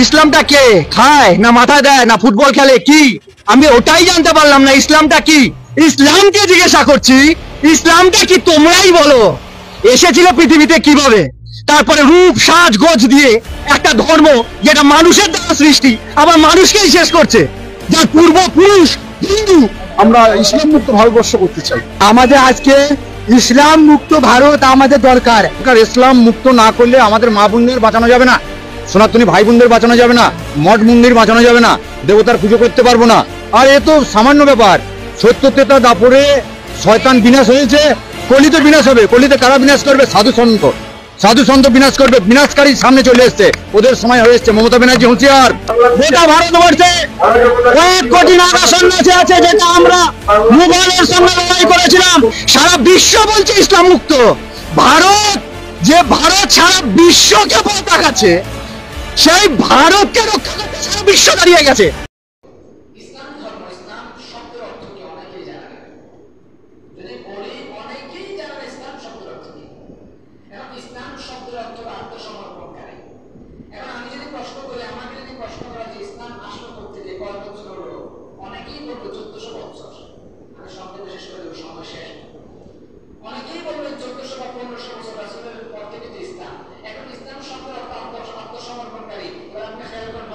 ইসলামটা কে খায় না মাথা দেয় না ফুটবল খেলে কি আমি ওটাই জানতে পারলাম না ইসলামটা কি ইসলামকে জিজ্ঞাসা করছি ইসলামটা কি তোমরাই বলো এসেছিল পৃথিবীতে কিভাবে তারপরে রূপ সাজ গোজ দিয়ে একটা ধর্ম যেটা মানুষের দ্বারা সৃষ্টি আবার মানুষকেই শেষ করছে যার পূর্বপুরুষ হিন্দু। আমরা ইসলাম মুক্ত ভারতবর্ষ করতে চাই। আমাদের আজকে ইসলাম মুক্ত ভারত আমাদের দরকার। ইসলাম মুক্ত না করলে আমাদের মা বোনদের বাঁচানো যাবে না, সনাতনী ভাই বোনদের বাঁচানো যাবে না, মঠ মন্দির বাঁচানো যাবে না, দেবতার পুজো করতে পারবো না। আর এ তো সামান্য ব্যাপার। সত্য তেতা দাপরে শয়তান বিনাশ হয়েছে, কলিতে বিনাশ হবে। কলিতে কারা বিনাশ করবে? সাধু সন্ত। সাধু সন্ত বিনাশ করবে, বিনাশকারী সামনে চলে এসছে, ওদের সময় হয়ে এসছে। মমতা ব্যানার্জি হুঁশিয়ার। গোটা ভারতবর্ষে 1 কোটি নাগা সন্ন্যাসী আছে, যেটা আমরা মুঘলের সঙ্গে লড়াই করেছিলাম। সারা বিশ্ব বলছে ইসলাম মুক্ত ভারত। যে ভারত সারা বিশ্বকে পথ দেখাচ্ছে, সেই ভারতকে রক্ষা করতে সারা বিশ্ব দাঁড়িয়ে গেছে। ইসলাম ধর্ম, ইসলাম শব্দের অর্থ কি অনেকেই জানে না। যদি বলি অনেকেই জানে না ইসলাম শব্দের অর্থ কি। এখন ইসলাম শব্দের অর্থ আত্মসমর্পণকারী। এখন আমি যদি প্রশ্ন করি, আমাকে যদি প্রশ্ন করা যে ইসলাম আসলো কোত্থেকে, কয় বছর হলো, অনেকেই বলবে 1400 বছর। আমি সংক্ষেপে শেষ করে দেবো, সময় শেষ। অনেকেই বলবে 1400 বা 1500 বছর রাসূলের পর থেকে যে ইসলাম। এখন ইসলাম শব্দের অর্থ আত্মসমর্পণকারী। এবার আপনি খেয়াল করেন